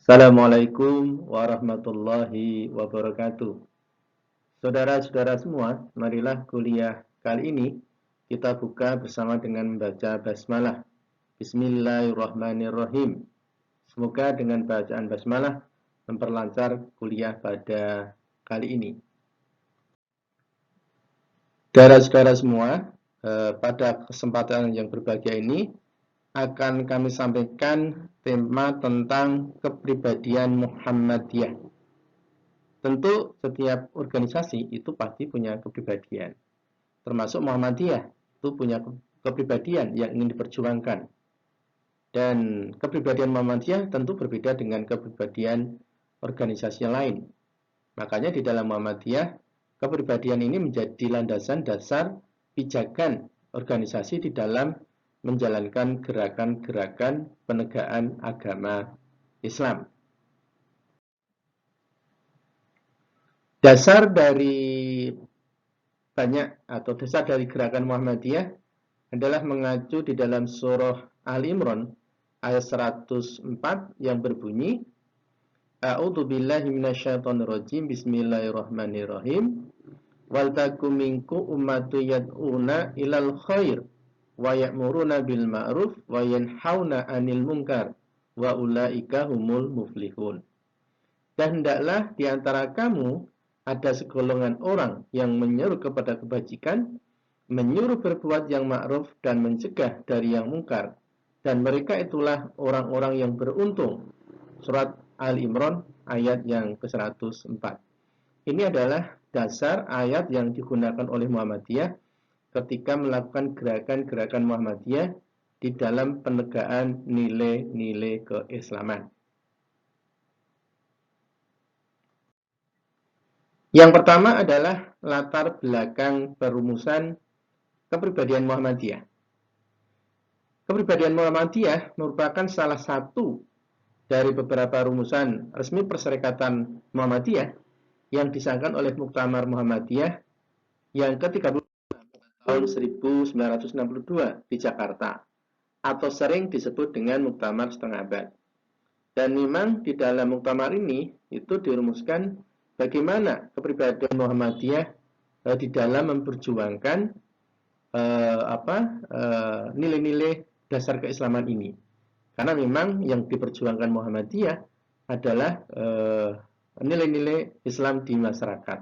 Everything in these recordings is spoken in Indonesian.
Assalamualaikum warahmatullahi wabarakatuh. Saudara-saudara semua, marilah kuliah kali ini kita buka bersama dengan membaca basmalah. Bismillahirrahmanirrahim. Semoga dengan bacaan basmalah memperlancar kuliah pada kali ini. Saudara-saudara semua, pada kesempatan yang berbahagia ini akan kami sampaikan tema tentang kepribadian Muhammadiyah. Tentu setiap organisasi itu pasti punya kepribadian. Termasuk Muhammadiyah itu punya kepribadian yang ingin diperjuangkan. Dan kepribadian Muhammadiyah tentu berbeda dengan kepribadian organisasi yang lain. Makanya di dalam Muhammadiyah, kepribadian ini menjadi landasan dasar pijakan organisasi di dalam menjalankan gerakan-gerakan penegakan agama Islam. Dasar dari gerakan Muhammadiyah adalah mengacu di dalam surah Ali Imran ayat 104 yang berbunyi A'udzu billahi minasyaitonir rajim bismillahirrahmanirrahim wal takum minkum ummatun yad'una ilal khair wa ya'muruna bil ma'ruf wa yanhauna 'anil munkar wa ulaika humul muflihun. Dan hendaklah di antara kamu ada segolongan orang yang menyeru kepada kebajikan, menyuruh berbuat yang ma'ruf dan mencegah dari yang mungkar. Dan mereka itulah orang-orang yang beruntung. Surat Ali Imran ayat yang ke-104. Ini adalah dasar ayat yang digunakan oleh Muhammadiyah ketika melakukan gerakan-gerakan Muhammadiyah di dalam penegakan nilai-nilai keislaman. Yang pertama adalah latar belakang perumusan kepribadian Muhammadiyah. Kepribadian Muhammadiyah merupakan salah satu dari beberapa rumusan resmi Perserikatan Muhammadiyah yang disahkan oleh Muktamar Muhammadiyah yang ke-30 tahun 1962 di Jakarta, atau sering disebut dengan Muktamar Setengah Abad. Dan memang di dalam Muktamar ini itu dirumuskan bagaimana kepribadian Muhammadiyah di dalam memperjuangkan nilai-nilai dasar keislaman ini. Karena memang yang diperjuangkan Muhammadiyah adalah nilai-nilai Islam di masyarakat.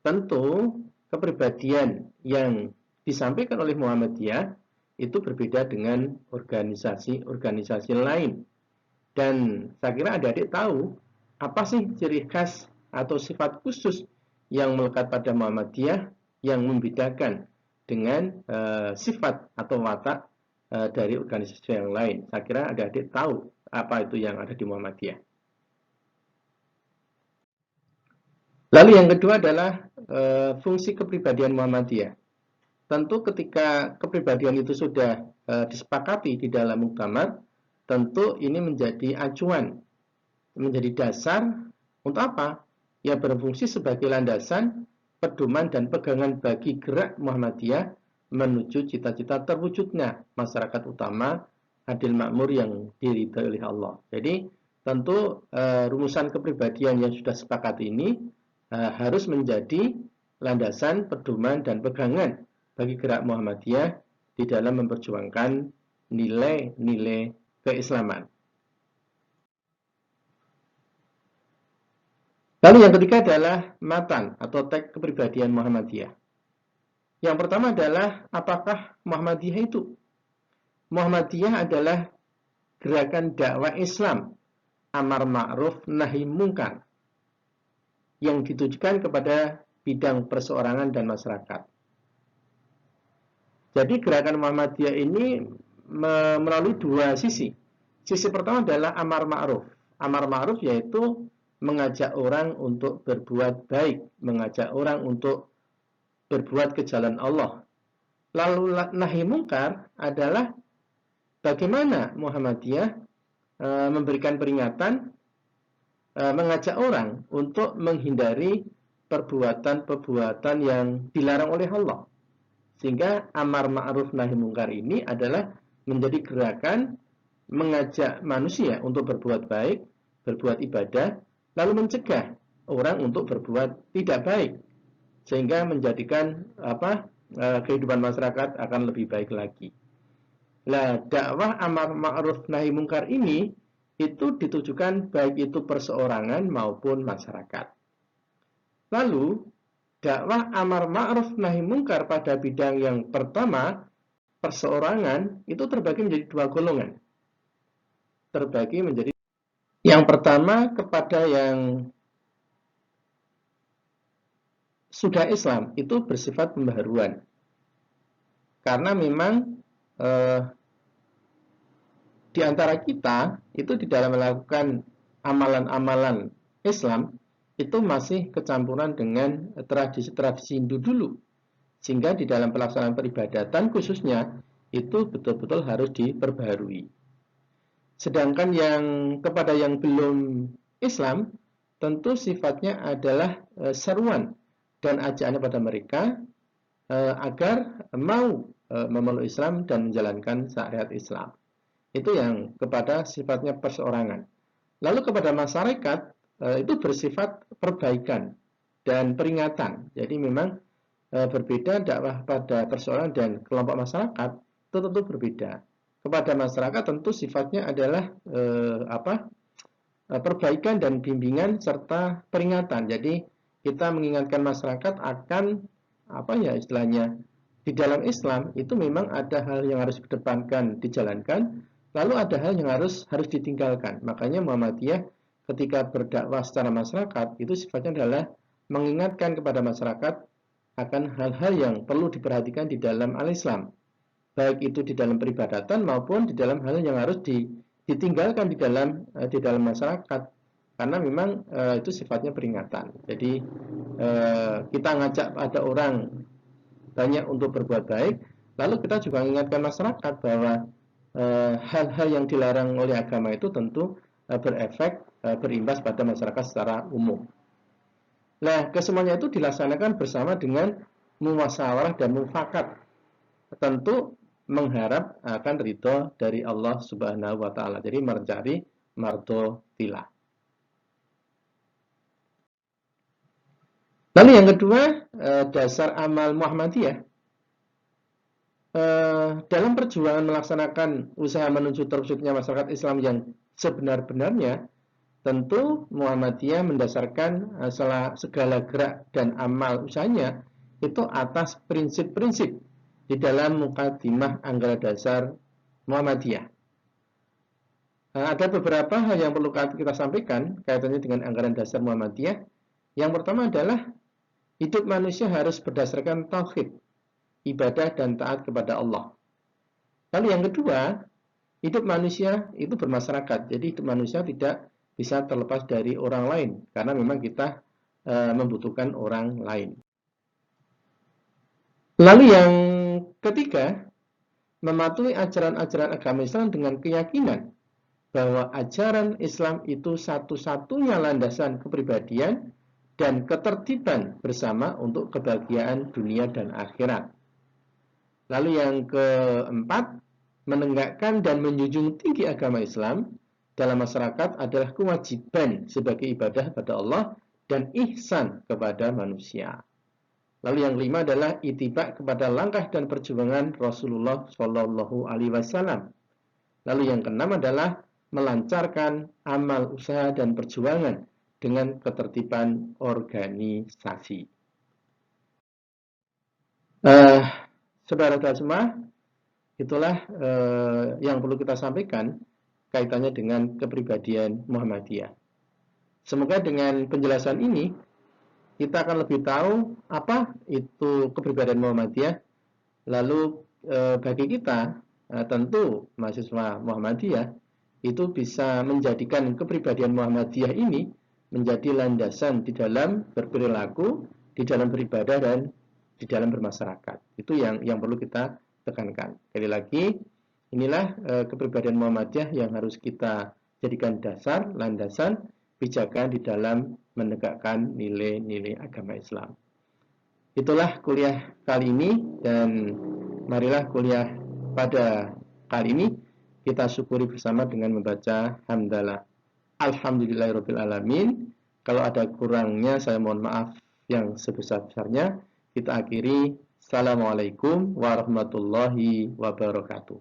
Tentu kepribadian yang disampaikan oleh Muhammadiyah itu berbeda dengan organisasi-organisasi lain. Dan saya kira adik-adik tahu apa sih ciri khas atau sifat khusus yang melekat pada Muhammadiyah yang membedakan dengan sifat atau watak dari organisasi yang lain. Saya kira adik-adik tahu apa itu yang ada di Muhammadiyah. Lalu yang kedua adalah fungsi kepribadian Muhammadiyah. Tentu ketika kepribadian itu sudah disepakati di dalam muktamar, tentu ini menjadi acuan, menjadi dasar untuk apa? Ya berfungsi sebagai landasan, pedoman dan pegangan bagi gerak Muhammadiyah menuju cita-cita terwujudnya masyarakat utama adil makmur yang diridhai oleh Allah. Jadi tentu rumusan kepribadian yang sudah sepakat ini harus menjadi landasan, pedoman dan pegangan bagi gerak Muhammadiyah di dalam memperjuangkan nilai-nilai keislaman. Lalu yang ketiga adalah matan atau teks kepribadian Muhammadiyah. Yang pertama adalah apakah Muhammadiyah itu? Muhammadiyah adalah gerakan dakwah Islam amar ma'ruf nahi mungkar yang ditujukan kepada bidang perseorangan dan masyarakat. Jadi gerakan Muhammadiyah ini melalui dua sisi. Sisi pertama adalah amar ma'ruf. Amar ma'ruf yaitu mengajak orang untuk berbuat baik, mengajak orang untuk berbuat ke jalan Allah. Lalu nahi mungkar adalah bagaimana Muhammadiyah memberikan peringatan, mengajak orang untuk menghindari perbuatan-perbuatan yang dilarang oleh Allah. Sehingga amar ma'ruf nahi mungkar ini adalah menjadi gerakan mengajak manusia untuk berbuat baik, berbuat ibadah, lalu mencegah orang untuk berbuat tidak baik, sehingga menjadikan kehidupan masyarakat akan lebih baik lagi. Nah, dakwah amar ma'ruf nahi mungkar ini itu ditujukan baik itu perseorangan maupun masyarakat. Lalu, dakwah amar ma'ruf nahi mungkar pada bidang yang pertama, perseorangan, itu terbagi menjadi dua golongan. Terbagi menjadi yang pertama kepada yang sudah Islam, itu bersifat pembaharuan. Karena memang di antara kita itu di dalam melakukan amalan-amalan Islam itu masih kecampuran dengan tradisi-tradisi Hindu dulu, sehingga di dalam pelaksanaan peribadatan khususnya itu betul-betul harus diperbaharui. Sedangkan yang kepada yang belum Islam tentu sifatnya adalah seruan dan ajakan kepada mereka agar mau memeluk Islam dan menjalankan syariat Islam. Itu yang kepada sifatnya perseorangan. Lalu kepada masyarakat itu bersifat perbaikan dan peringatan. Jadi memang berbeda dakwah pada perseorangan dan kelompok masyarakat itu tentu berbeda. Kepada masyarakat tentu sifatnya adalah perbaikan dan bimbingan serta peringatan. Jadi kita mengingatkan masyarakat akan istilahnya di dalam Islam itu memang ada hal yang harus didepankan, dijalankan. Lalu ada hal yang harus ditinggalkan. Makanya Muhammadiyah ketika berdakwah secara masyarakat itu sifatnya adalah mengingatkan kepada masyarakat akan hal-hal yang perlu diperhatikan di dalam al-Islam. Baik itu di dalam peribadatan maupun di dalam hal yang harus ditinggalkan di dalam masyarakat. Karena memang itu sifatnya peringatan. Jadi kita ngajak ada orang banyak untuk berbuat baik, lalu kita juga mengingatkan masyarakat bahwa hal-hal yang dilarang oleh agama itu tentu berefek, berimbas pada masyarakat secara umum. Nah, kesemuanya itu dilaksanakan bersama dengan muwasawarah dan mufakat. Tentu mengharap akan ridho dari Allah Subhanahu wa taala. Jadi mencari mardhotillah. Lalu yang kedua, dasar amal Muhammadiyah. Dalam perjuangan melaksanakan usaha menuju terwujudnya masyarakat Islam yang sebenar-benarnya, tentu Muhammadiyah mendasarkan segala gerak dan amal usahanya itu atas prinsip-prinsip di dalam mukadimah Anggara Dasar Muhammadiyah. Ada beberapa hal yang perlu kita sampaikan kaitannya dengan Anggaran Dasar Muhammadiyah. Yang pertama adalah hidup manusia harus berdasarkan tauhid, ibadah dan taat kepada Allah. Lalu yang kedua, hidup manusia itu bermasyarakat. Jadi hidup manusia tidak bisa terlepas dari orang lain, karena memang kita membutuhkan orang lain. Lalu yang ketiga, mematuhi ajaran-ajaran agama Islam dengan keyakinan bahwa ajaran Islam itu satu-satunya landasan kepribadian dan ketertiban bersama untuk kebahagiaan dunia dan akhirat. Lalu yang keempat, menegakkan dan menjunjung tinggi agama Islam dalam masyarakat adalah kewajiban sebagai ibadah pada Allah dan ihsan kepada manusia. Lalu yang kelima adalah ittiba kepada langkah dan perjuangan Rasulullah Shallallahu Alaihi Wasallam. Lalu yang keenam adalah melancarkan amal usaha dan perjuangan dengan ketertiban organisasi. Saudara-saudara semua, itulah yang perlu kita sampaikan kaitannya dengan kepribadian Muhammadiyah. Semoga dengan penjelasan ini kita akan lebih tahu apa itu kepribadian Muhammadiyah. Lalu bagi kita tentu mahasiswa Muhammadiyah itu bisa menjadikan kepribadian Muhammadiyah ini menjadi landasan di dalam berperilaku, di dalam beribadah dan di dalam bermasyarakat. Itu yang perlu kita tekankan. Sekali lagi, inilah kepribadian Muhammadiyah yang harus kita jadikan dasar, landasan, pijakan di dalam menegakkan nilai-nilai agama Islam. Itulah kuliah kali ini, dan marilah kuliah pada kali ini kita syukuri bersama dengan membaca hamdalah. Alhamdulillahirabbil alamin. Kalau ada kurangnya saya mohon maaf yang sebesar-besarnya. Kita akhiri. Assalamualaikum warahmatullahi wabarakatuh.